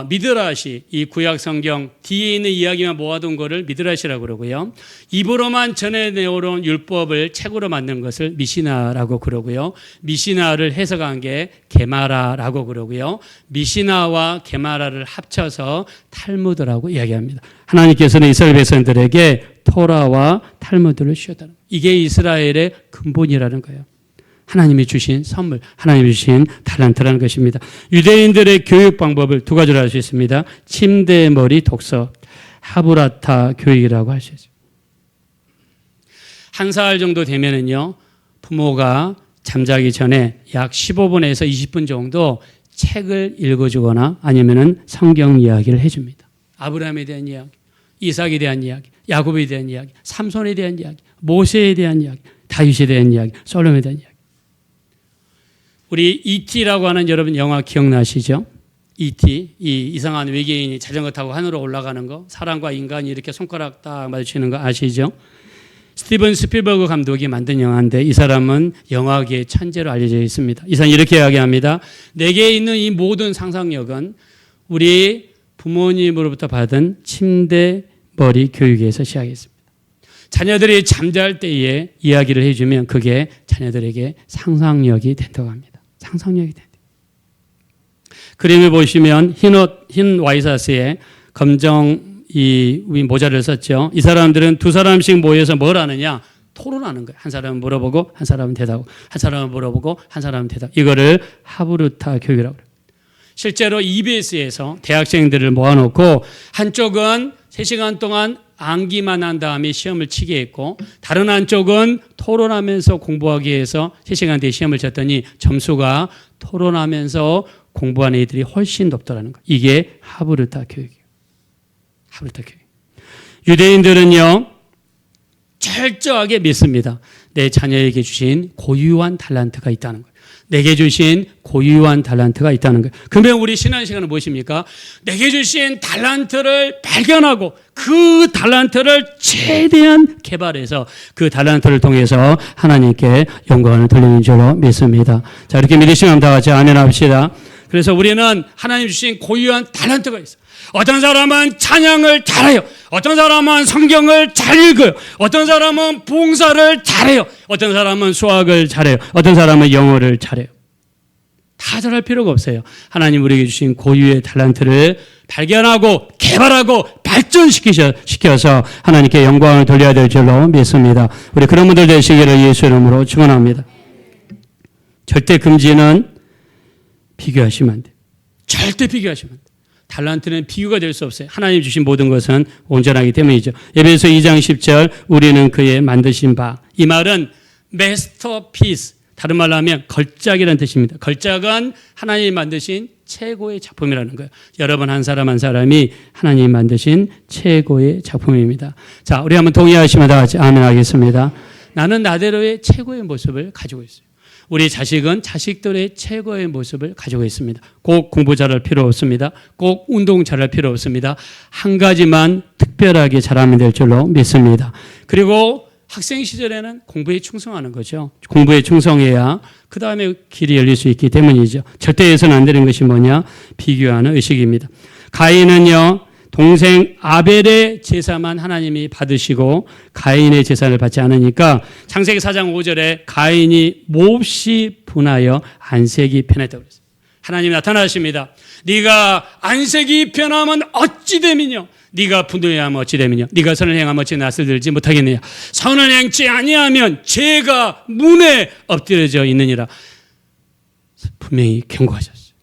미드라시, 이 구약 성경 뒤에 있는 이야기만 모아둔 거를 미드라시라고 그러고요. 입으로만 전해내오는 율법을 책으로 만든 것을 미시나라고 그러고요. 미시나를 해석한 게 게마라라고 그러고요. 미시나와 게마라를 합쳐서 탈무드라고 이야기합니다. 하나님께서는 이스라엘 백성들에게 토라와 탈무드를 주셨다는 거예요. 이게 이스라엘의 근본이라는 거예요. 하나님이 주신 선물, 하나님이 주신 달란트라는 것입니다. 유대인들의 교육 방법을 두 가지로 할 수 있습니다. 침대, 머리, 독서, 하브라타 교육이라고 할 수 있습니다. 한 살 정도 되면은요, 부모가 잠자기 전에 약 15분에서 20분 정도 책을 읽어주거나 아니면은 성경 이야기를 해줍니다. 아브라함에 대한 이야기, 이삭에 대한 이야기, 야곱에 대한 이야기, 삼손에 대한 이야기, 모세에 대한 이야기, 다윗에 대한 이야기, 솔로몬에 대한 이야기. 우리 E.T.라고 하는 여러분 영화 기억나시죠? E.T. 이 이상한 외계인이 자전거 타고 하늘로 올라가는 거, 사람과 인간이 이렇게 손가락 딱 마주치는 거 아시죠? 스티븐 스필버그 감독이 만든 영화인데 이 사람은 영화계의 천재로 알려져 있습니다. 이 사람이 이렇게 이야기합니다. 내게 있는 이 모든 상상력은 우리 부모님으로부터 받은 침대, 머리 교육에서 시작했습니다. 자녀들이 잠잘 때에 이야기를 해주면 그게 자녀들에게 상상력이 된다고 합니다. 상상력이 된다. 그림을 보시면 흰 와이셔츠에 검정 이 모자를 썼죠. 이 사람들은 두 사람씩 모여서 뭘 하느냐? 토론하는 거예요. 한 사람은 물어보고 한 사람은 대답하고 한 사람은 물어보고 한 사람은 대답. 이거를 하브루타 교육이라고 그래요. 실제로 EBS에서 대학생들을 모아놓고 한쪽은 3시간 동안 암기만 한 다음에 시험을 치게 했고 다른 한쪽은 토론하면서 공부하기 위해서 3시간 뒤에 시험을 쳤더니 점수가 토론하면서 공부한 애들이 훨씬 높더라는 거예요. 이게 하브루타 교육이에요. 하브루타 교육. 유대인들은요, 철저하게 믿습니다. 내 자녀에게 주신 고유한 달란트가 있다는 거예요. 내게 주신 고유한 달란트가 있다는 거예요. 그러면 우리 신앙 시간은 무엇입니까? 내게 주신 달란트를 발견하고 그 달란트를 최대한 개발해서 그 달란트를 통해서 하나님께 영광을 돌리는 줄로 믿습니다. 자, 이렇게 믿으시면 다 같이 아멘 합시다. 그래서 우리는 하나님 주신 고유한 달란트가 있어요. 어떤 사람은 찬양을 잘해요. 어떤 사람은 성경을 잘 읽어요. 어떤 사람은 봉사를 잘해요. 어떤 사람은 수학을 잘해요. 어떤 사람은 영어를 잘해요. 다 잘할 필요가 없어요. 하나님 우리에게 주신 고유의 달란트를 발견하고 개발하고 발전시켜서 하나님께 영광을 돌려야 될 줄로 믿습니다. 우리 그런 분들 되시기를 예수 이름으로 축원합니다. 절대 금지는 비교하시면 안 돼요. 절대 비교하시면 안 돼요. 달란트는 비유가 될 수 없어요. 하나님 주신 모든 것은 온전하기 때문이죠. 에베소 2장 10절 우리는 그의 만드신 바. 이 말은 masterpiece, 다른 말로 하면 걸작이라는 뜻입니다. 걸작은 하나님이 만드신 최고의 작품이라는 거예요. 여러분 한 사람 한 사람이 하나님이 만드신 최고의 작품입니다. 자, 우리 한번 동의하시면 다 같이 아멘 하겠습니다. 나는 나대로의 최고의 모습을 가지고 있어요. 우리 자식은 자식들의 최고의 모습을 가지고 있습니다. 꼭 공부 잘할 필요 없습니다. 꼭 운동 잘할 필요 없습니다. 한 가지만 특별하게 잘하면 될 줄로 믿습니다. 그리고 학생 시절에는 공부에 충성하는 거죠. 공부에 충성해야 그 다음에 길이 열릴 수 있기 때문이죠. 절대 해서는 안 되는 것이 뭐냐? 비교하는 의식입니다. 가인은요, 동생 아벨의 제사만 하나님이 받으시고 가인의 제사를 받지 않으니까 창세기 4장 5절에 가인이 몹시 분하여 안색이 변했다고 그랬어요. 하나님이 나타나십니다. 네가 안색이 변하면 어찌 됨이뇨? 네가 분노하면 어찌 됨이뇨? 네가 선을 행하면 어찌 낯을 들지 못하겠느냐? 선을 행치 아니하면 죄가 문에 엎드려져 있느니라. 분명히 경고하셨어요.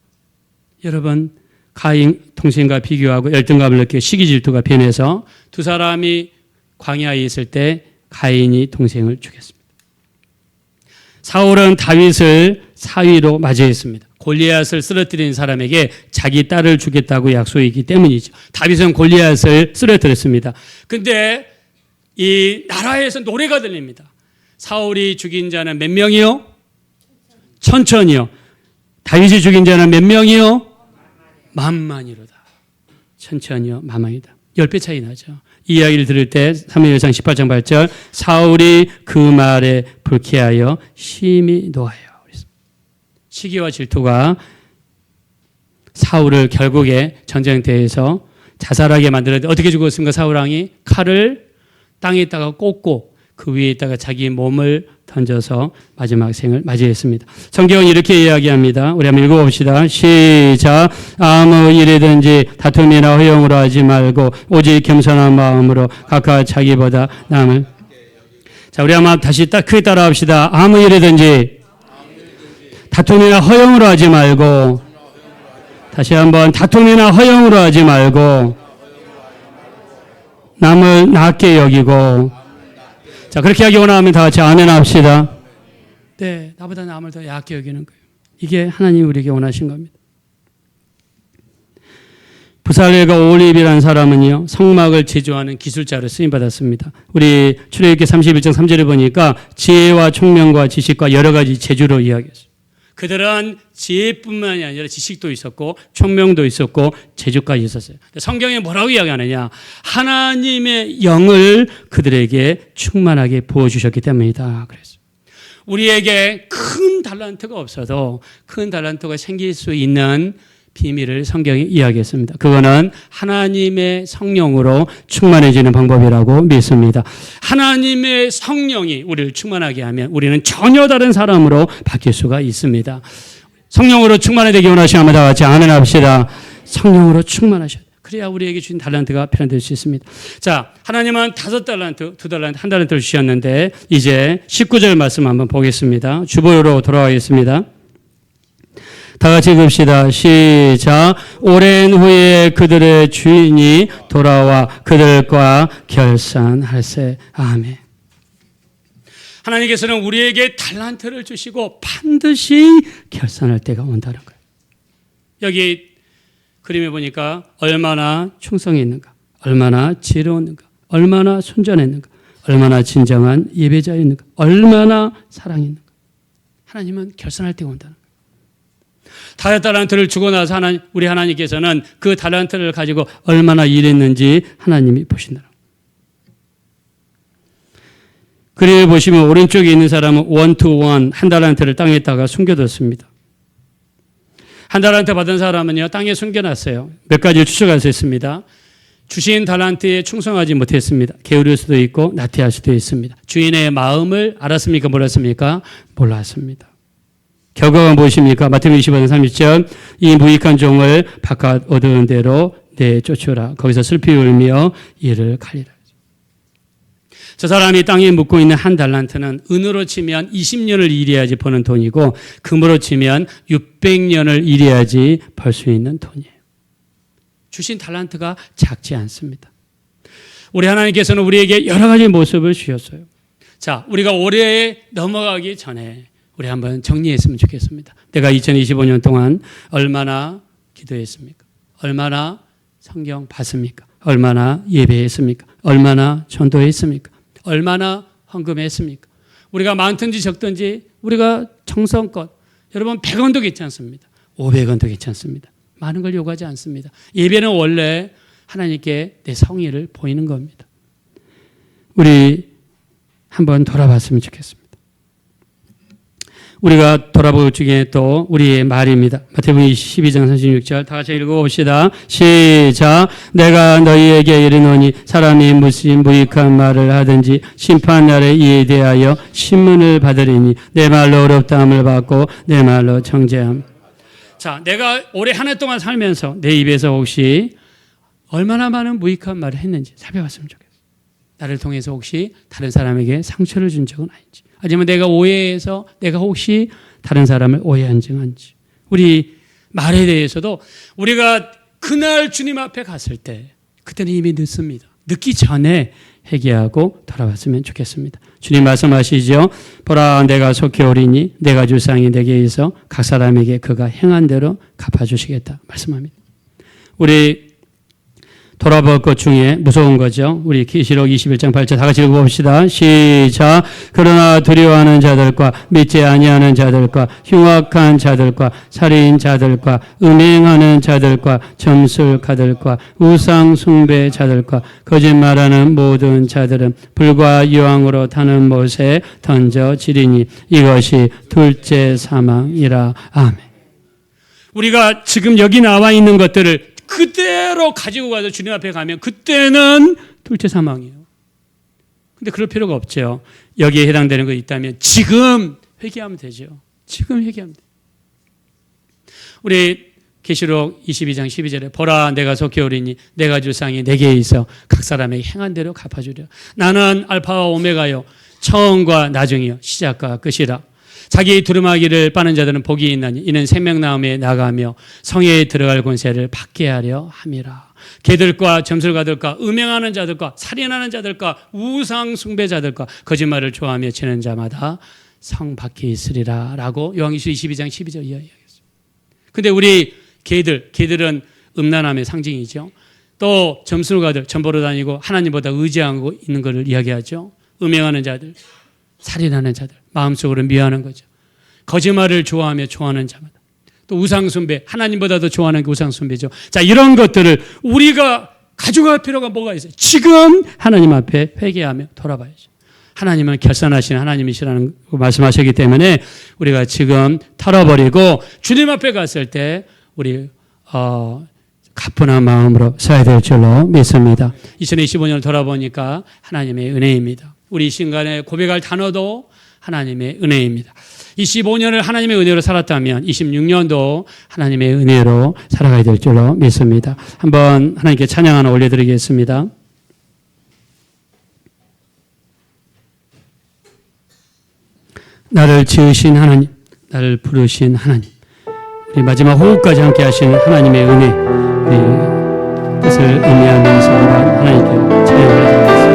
여러분, 가인 동생과 비교하고 열등감을 느끼고 시기 질투가 변해서 두 사람이 광야에 있을 때 가인이 동생을 죽였습니다. 사울은 다윗을 사위로 맞이했습니다. 골리앗을 쓰러뜨린 사람에게 자기 딸을 주겠다고 약속했기 때문이죠. 다윗은 골리앗을 쓰러뜨렸습니다. 근데 이 나라에서 노래가 들립니다. 사울이 죽인 자는 몇 명이요? 천천히요. 다윗이 죽인 자는 몇 명이요? 만만이로다. 천천히요, 만만이다. 10배 차이 나죠. 이 이야기를 들을 때 사무엘상 18장 8절 사울이 그 말에 불쾌하여 심히 노하여. 시기와 질투가 사울을 결국에 전쟁터에서 자살하게 만들었는데 어떻게 죽었습니까? 사울 왕이 칼을 땅에다가 꽂고 그 위에다가 자기 몸을 던져서 마지막 생을 맞이했습니다. 성경은 이렇게 이야기합니다. 우리 한번 읽어봅시다. 시작. 아무 일이든지 다툼이나 허용으로 하지 말고 오직 겸손한 마음으로 각각 자기보다 남을. 자, 우리 한번 다시 크게 따라합시다. 아무 일이든지 다툼이나 허용으로 하지 말고, 다시 한번 다툼이나 허용으로 하지 말고 남을 낮게 여기고. 자, 그렇게 하기 원하면 다 같이 아멘 합시다. 네, 나보다 남을 더 약게 여기는 거예요. 이게 하나님이 우리에게 원하신 겁니다. 부살렐과 올립이라는 사람은요, 성막을 제조하는 기술자로 쓰임받았습니다. 우리 출애굽기 31장 3절에 보니까 지혜와 총명과 지식과 여러 가지 재주로 이야기했어요. 그들은 지혜뿐만이 아니라 지식도 있었고 총명도 있었고 재주까지 있었어요. 성경에 뭐라고 이야기하느냐? 하나님의 영을 그들에게 충만하게 부어주셨기 때문이다. 그랬어요. 우리에게 큰 달란트가 없어도 큰 달란트가 생길 수 있는 비밀을 성경이 이야기했습니다. 그거는 하나님의 성령으로 충만해지는 방법이라고 믿습니다. 하나님의 성령이 우리를 충만하게 하면 우리는 전혀 다른 사람으로 바뀔 수가 있습니다. 성령으로 충만해지기 원하시면 다 같이 아멘 합시다. 성령으로 충만하셔야 돼요. 그래야 우리에게 주신 달란트가 표현될 수 있습니다. 자, 하나님은 5달란트, 2달란트, 1달란트를 주셨는데 이제 19절 말씀 한번 보겠습니다. 주보로 돌아가겠습니다. 다 같이 읽읍시다. 시작. 오랜 후에 그들의 주인이 돌아와 그들과 결산할세. 아멘. 하나님께서는 우리에게 달란트를 주시고 반드시 결산할 때가 온다는 거예요. 여기 그림에 보니까 얼마나 충성이 있는가, 얼마나 지혜로웠는가, 얼마나 순전했는가, 얼마나 진정한 예배자였는가, 얼마나 사랑이 있는가. 하나님은 결산할 때가 온다는 거예요. 5달란트를 주고 나서 우리 하나님께서는 그 달란트를 가지고 얼마나 일했는지 하나님이 보신다. 그림을 보시면 오른쪽에 있는 사람은 1-1 한 달란트를 땅에다가 숨겨뒀습니다. 한 달란트 받은 사람은요, 땅에 숨겨놨어요. 몇 가지를 추측할 수 있습니다. 주신 달란트에 충성하지 못했습니다. 게으를 수도 있고 나태할 수도 있습니다. 주인의 마음을 알았습니까? 몰랐습니까? 몰랐습니다. 결과가 무엇입니까? 마태복음 25장 30절 이 무익한 종을 바깥 얻은 대로 내쫓으라. 거기서 슬피 울며 이를 갈리라. 저 사람이 땅에 묻고 있는 한 달란트는 은으로 치면 20년을 일해야지 버는 돈이고 금으로 치면 600년을 일해야지 벌 수 있는 돈이에요. 주신 달란트가 작지 않습니다. 우리 하나님께서는 우리에게 여러 가지 모습을 주셨어요. 자, 우리가 올해에 넘어가기 전에 우리 한번 정리했으면 좋겠습니다. 내가 2025년 동안 얼마나 기도했습니까? 얼마나 성경 봤습니까? 얼마나 예배했습니까? 얼마나 전도했습니까? 얼마나 헌금했습니까? 우리가 많든지 적든지 우리가 정성껏, 여러분 100원도 괜찮습니다. 500원도 괜찮습니다. 많은 걸 요구하지 않습니다. 예배는 원래 하나님께 내 성의를 보이는 겁니다. 우리 한번 돌아봤으면 좋겠습니다. 우리가 돌아볼 중에 또 우리의 말입니다. 마태복음 12장 36절 다 같이 읽어봅시다. 시작. 내가 너희에게 이르노니 사람이 무슨 무익한 말을 하든지 심판날에 이에 대하여 신문을 받으리니 내 말로 어렵다함을 받고 내 말로 정죄함. 자, 내가 올해 한 해 동안 살면서 내 입에서 혹시 얼마나 많은 무익한 말을 했는지 살펴봤으면 좋겠어요. 나를 통해서 혹시 다른 사람에게 상처를 준 적은 아닌지, 아니면 내가 오해해서 내가 혹시 다른 사람을 오해한 적은 아닌지. 우리 말에 대해서도 우리가 그날 주님 앞에 갔을 때 그때는 이미 늦습니다. 늦기 전에 회개하고 돌아왔으면 좋겠습니다. 주님 말씀하시죠. 보라 내가 속히 오리니 내가 주상이 내게 있어 각 사람에게 그가 행한 대로 갚아주시겠다 말씀합니다. 우리 돌아볼 것 중에 무서운 거죠. 우리 계시록 21장 8절 다 같이 읽어봅시다. 시작. 그러나 두려워하는 자들과 믿지 아니하는 자들과 흉악한 자들과 살인자들과 음행하는 자들과 점술가들과 우상 숭배자들과 거짓말하는 모든 자들은 불과 유황으로 타는 못에 던져지리니 이것이 둘째 사망이라. 아멘. 우리가 지금 여기 나와 있는 것들을 그대로 가지고 가서 주님 앞에 가면 그때는 둘째 사망이에요. 근데 그럴 필요가 없죠. 여기에 해당되는 거 있다면 지금 회개하면 되죠. 지금 회개하면 돼요. 우리 계시록 22장 12절에 보라 내가 속히 오리니 내가 주상이 내게 있어 각 사람에게 행한 대로 갚아주려. 나는 알파와 오메가요 처음과 나중이요 시작과 끝이라. 자기 두루마기를 빠는 자들은 복이 있나니 이는 생명나무에 나가며 성에 들어갈 권세를 받게 하려 함이라. 개들과 점술가들과 음행하는 자들과 살인하는 자들과 우상 숭배자들과 거짓말을 좋아하며 지는 자마다 성 밖에 있으리라 라고 요한계시록 22장 12절 이야기하겠습니다. 근데 우리 개들은 음란함의 상징이죠. 또 점술가들 점보러 다니고 하나님보다 의지하고 있는 것을 이야기하죠. 음행하는 자들, 살인하는 자들, 마음속으로 미워하는 거죠. 거짓말을 좋아하며 좋아하는 자마다. 또 우상숭배, 하나님보다도 좋아하는 게 우상숭배죠. 자, 이런 것들을 우리가 가져갈 필요가 뭐가 있어요? 지금 하나님 앞에 회개하며 돌아봐야죠. 하나님은 결산하시는 하나님이시라는 말씀하셨기 때문에 우리가 지금 털어버리고 주님 앞에 갔을 때 우리 가뿐한 마음으로 서야 될 줄로 믿습니다. 2025년을 돌아보니까 하나님의 은혜입니다. 우리 이 순간에 고백할 단어도 하나님의 은혜입니다. 25년을 하나님의 은혜로 살았다면 26년도 하나님의 은혜로 살아가야 될 줄로 믿습니다. 한번 하나님께 찬양 하나 올려드리겠습니다. 나를 지으신 하나님, 나를 부르신 하나님, 우리 마지막 호흡까지 함께 하시는 하나님의 은혜, 우리 뜻을 의미하면서 하나님께 찬양을 드리겠습니다.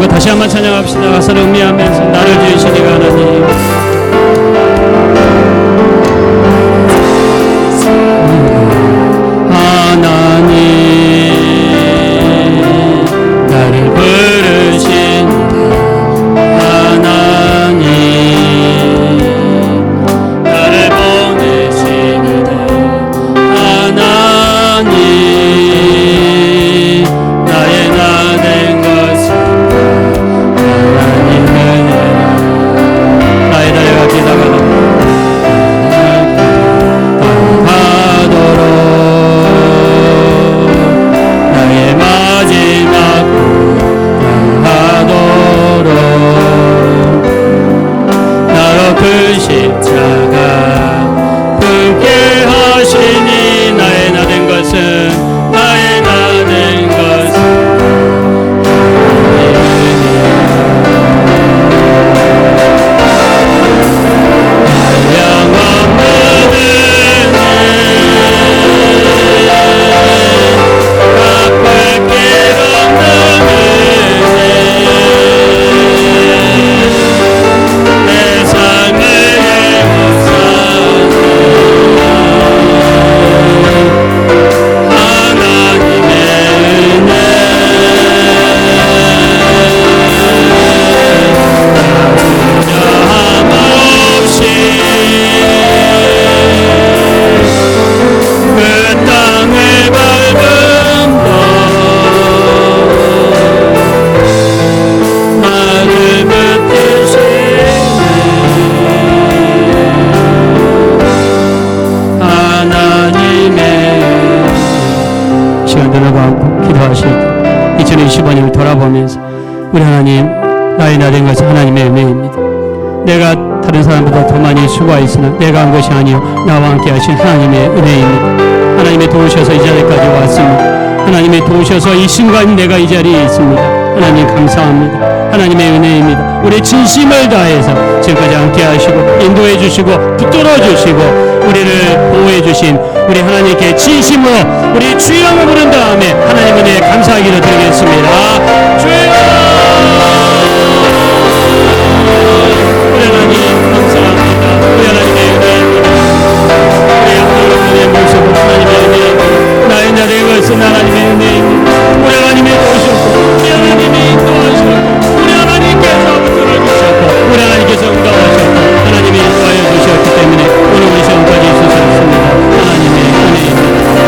다시 한번 찬양합시다. 가사를 음미하면서 나를 지으시니가 하나님, 나를 부르신 하나님, 나를 보내시는 하나님, 기도하실 때 2025년을 돌아보면서 우리 하나님, 나의 나 된 것은 하나님의 은혜입니다. 내가 다른 사람보다 더 많이 수고하였으나 내가 한 것이 아니요 나와 함께 하신 하나님의 은혜입니다. 하나님이 도우셔서 이 자리까지 왔습니다. 하나님이 도우셔서 이 순간 내가 이 자리에 있습니다. 하나님 감사합니다. 하나님의 은혜입니다. 우리 진심을 다해서 지금까지 함께 하시고 인도해 주시고 붙들어 주시고 우리를 보호해 주신 우리 하나님께 진심으로 우리 주여를 부른 다음에 하나님 은혜에 감사하기를 드리겠습니다. 주여! 우리 하나님 감사합니다. 우리 하나님의 은혜입니다. 우리 여러분의 모습을 하나님의 은혜입니다. 나의 나를 것은 하나님의 은혜입니다. 우리 하나님이 도우셨고 우리 하나님이 인도하셨고 우리 하나님께서 붙들어주셨고 우리 하나님께서 응답하셨고 하나님이 인도하여 주셨기 때문에 오늘 우리 시험까지 있을 수 있습니다. 하나님의 은혜입니다.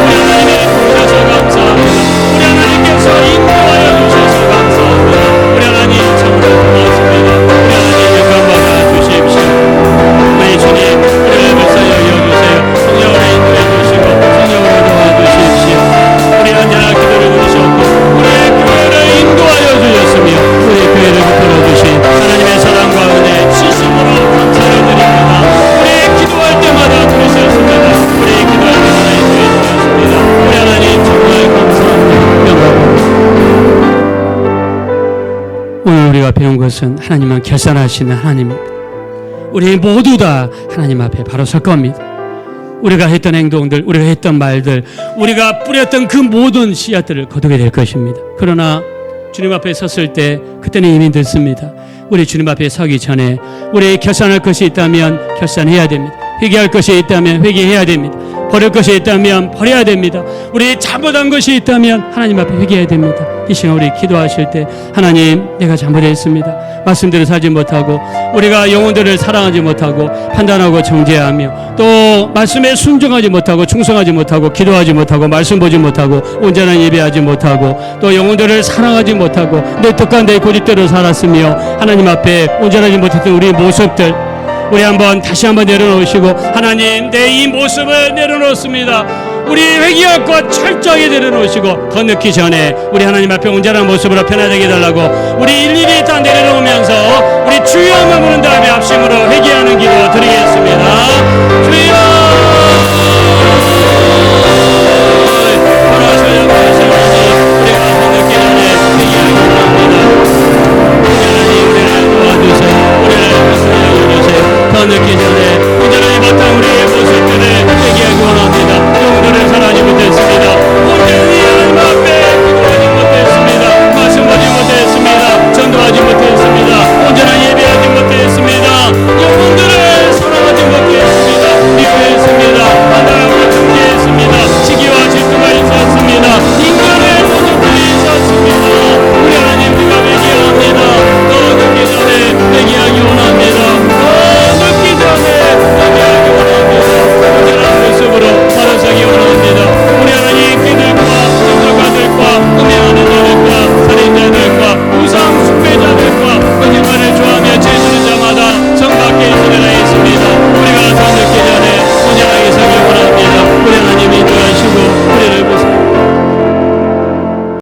우리 하나님이 도우셔서 감사합니다. 우리 하나님께서 인도하여 주셔서 감사합니다. 우리 하나님 참으로 고맙습니다. 우리 하나님 영광 받아 주십시오. 나의 주님, 우리를 불쌍히 여겨주세요. 성령으로 인도해 주시고 성령으로 도와주십시오. 우리 언제나 기도를 들으셨고 우리의 교회를 인도하여 주셨으며 우리의 교회를 붙들어주신 하나님의 사랑과 은혜 진심으로 감사를 드립니다. 우리의 기도할 때마다 들으셨습니다. 우리의 기도할 때마다 인도해 주셨습니다. 우리 하나님 정말 감사합니다. 오늘 우리가 배운 것은 하나님만 결산하시는 하나님입니다. 우리 모두 다 하나님 앞에 바로 설 겁니다. 우리가 했던 행동들, 우리가 했던 말들, 우리가 뿌렸던 그 모든 씨앗들을 거두게 될 것입니다. 그러나 주님 앞에 섰을 때 그때는 이미 늦습니다. 우리 주님 앞에 서기 전에 우리 결산할 것이 있다면 결산해야 됩니다. 회개할 것이 있다면 회개해야 됩니다. 버릴 것이 있다면 버려야 됩니다. 우리 잘못한 것이 있다면 하나님 앞에 회개해야 됩니다. 이 시간 우리 기도하실 때 하나님, 내가 잘못했습니다. 말씀대로 살지 못하고 우리가 영혼들을 사랑하지 못하고 판단하고 정죄하며 또 말씀에 순종하지 못하고 충성하지 못하고 기도하지 못하고 말씀 보지 못하고 온전한 예배하지 못하고 또 영혼들을 사랑하지 못하고 내 뜻과 내 고집대로 살았으며 하나님 앞에 온전하지 못했던 우리 모습들 우리 다시 한번 내려놓으시고 하나님, 내 이 모습을 내려놓습니다. 우리 회개할 것 철저하게 내려놓으시고 더 늦기 전에 우리 하나님 앞에 온전한 모습으로 변화되게 해달라고 우리 일일이 다 내려놓으면서 우리 주여 부르는 다음에 합심으로 회개하는 기도 드리겠습니다. 주여!